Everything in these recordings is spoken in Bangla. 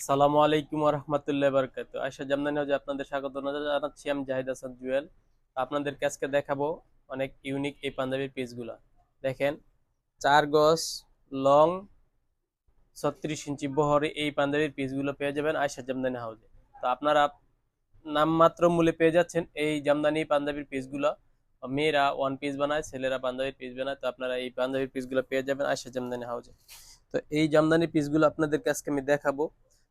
আসসালামু আলাইকুম ওয়া রাহমাতুল্লাহি ওয়া বারাকাতুহু। আয়েশা জামদানি হাউজে আপনাদের স্বাগত জানাচ্ছি। আমি জাহিদ হাসান জুয়েল। আপনাদেরকে আজকে দেখাবো অনেক ইউনিক এই পাঞ্জাবির পিসগুলা। দেখেন, 4 গজ লং, 36 ইঞ্চি বহরে এই পাঞ্জাবির পিসগুলো পেয়ে যাবেন আয়েশা জামদানি হাউজে। তো আপনারা নামমাত্র মূল্যে পেয়ে যাচ্ছেন এই জামদানি পাঞ্জাবির পিসগুলো। মেয়েরা ওয়ান পিস বানায়, ছেলেরা পাঞ্জাবির পিস বানায়। তো আপনারা এই পাঞ্জাবির পিসগুলো পেয়ে যাবেন আয়েশা জামদানি হাউজে। তো এই জামদানি পিসগুলো আপনাদেরকে আজকে আমি দেখাবো।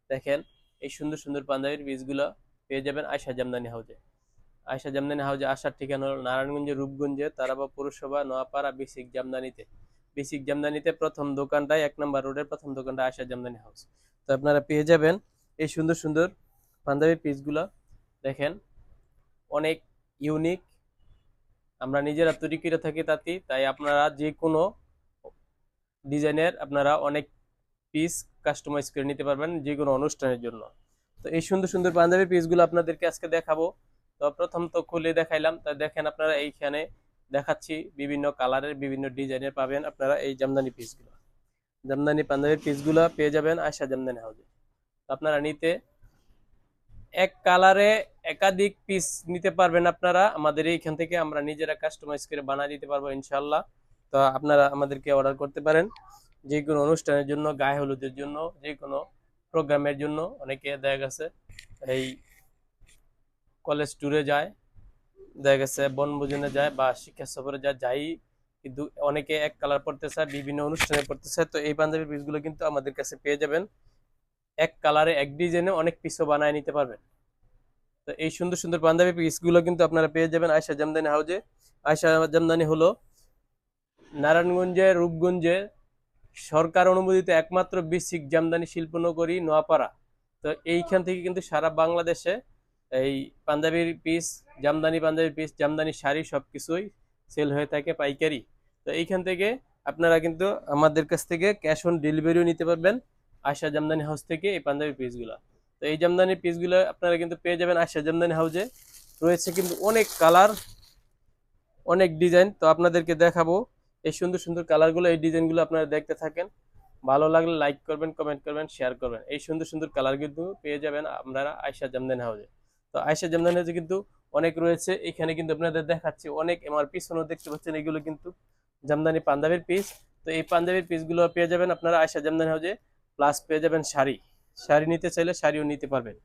দেখেন, এই সুন্দর সুন্দর পাঞ্জাবির পিসগুলো পেয়ে যাবেন আয়শা জামদানি হাউজে। আয়শা জামদানি হাউজে আসার ঠিকানা হলো নারায়ণগঞ্জের রূপগঞ্জে তারাবা পৌরসভা নোয়াপাড়া বেসিক জামদানিতে। বেসিক জামদানিতে প্রথম দোকানটাই 1 নম্বর রোডের প্রথম দোকানটা আয়শা জামদানি হাউস। তো আপনারা পেয়ে যাবেন এই সুন্দর সুন্দর পাঞ্জাবির পিসগুলো। দেখেন, অনেক ইউনিক, আমরা নিজেরা তৈরি করে থাকি তাঁতি। তাই আপনারা যে কোনো ডিজাইনের আপনারা অনেক পিস কাস্টমাইজ করে নিতে পারবেন যে কোনো অনুষ্ঠানের জন্য। তো এই সুন্দর সুন্দর পাঞ্জাবি পিসগুলো আপনাদেরকে আজকে দেখাবো। তো প্রথম তো খুলে দেখাইলাম, তা দেখেন আপনারা এইখানে দেখাচ্ছি বিভিন্ন কালারের বিভিন্ন ডিজাইনের পাবেন আপনারা এই জামদানি পিসগুলো। জামদানি পাঞ্জাবি পিসগুলো পেয়ে যাবেন আয়শা জামদানি হাউজে। আপনারা নিতে এক কালারে একাধিক পিস নিতে পারবেন আপনারা আমাদের এইখান থেকে। আমরা নিজেরা কাস্টমাইজ করে বানিয়ে দিতে পারবো ইনশাল্লাহ। তো আপনারা আমাদেরকে অর্ডার করতে পারেন যে কোনো অনুষ্ঠানের জন্য, গায়ে হলুদের জন্য, যে কোনো প্রোগ্রামের জন্য। অনেকে দেখা গেছে এই কলেজ ট্যুরে যায়, দেখা গেছে বনভোজনে যায় বা শিক্ষা সফরে যায়, যাই কিন্তু অনেকে এক কালার পড়তে চায়, বিভিন্ন অনুষ্ঠানে পড়তে চায়। তো এই পাঞ্জাবি পিসগুলো কিন্তু আমাদের কাছে পেয়ে যাবেন এক কালারে এক ডিজাইনে অনেক পিসও বানায় নিতে পারবেন। তো এই সুন্দর সুন্দর পাঞ্জাবি পিসগুলো কিন্তু আপনারা পেয়ে যাবেন আয়শা জামদানি হাউজে। আয়শা জামদানি হলো নারায়ণগঞ্জের রূপগঞ্জে সরকার অনুমোদিত একমাত্র বেসিক জামদানি শিল্পনগরী নোয়াপাড়া। তো এইখান থেকে কিন্তু সারা বাংলাদেশে এই পাঞ্জাবির পিস, জামদানি পাঞ্জাবির পিস, জামদানি শাড়ি সবকিছুই সেল হয়ে থাকে পাইকারি। তো এইখান থেকে আপনারা কিন্তু আমাদের কাছ থেকে ক্যাশ অন ডেলিভারিও নিতে পারবেন আয়শা জামদানি হাউস থেকে এই পাঞ্জাবি পিসগুলো। তো এই জামদানি পিসগুলো আপনারা কিন্তু পেয়ে যাবেন আয়শা জামদানি হাউজে। রয়েছে কিন্তু অনেক কালার, অনেক ডিজাইন। তো আপনাদেরকে দেখাবো এই সুন্দর সুন্দর কালারগুলো, এই ডিজাইনগুলো আপনারা দেখতে থাকেন। ভালো লাগলে লাইক করবেন, কমেন্ট করবেন, শেয়ার করবেন। এই সুন্দর সুন্দর কালার কিন্তু পেয়ে যাবেন আপনারা আয়শা জামদানি হাউজে। তো আয়শা জামদানি হাউজে কিন্তু অনেক রয়েছে। এখানে কিন্তু আপনাদের দেখাচ্ছি অনেক, আমার পিছনেও দেখতে পাচ্ছেন এগুলো কিন্তু জামদানি পাঞ্জাবির পিস। তো এই পাঞ্জাবির পিসগুলো পেয়ে যাবেন আপনারা আয়শা জামদানি হাউজে। প্লাস পেয়ে যাবেন শাড়ি, শাড়ি নিতে চাইলে শাড়িও নিতে পারবেন।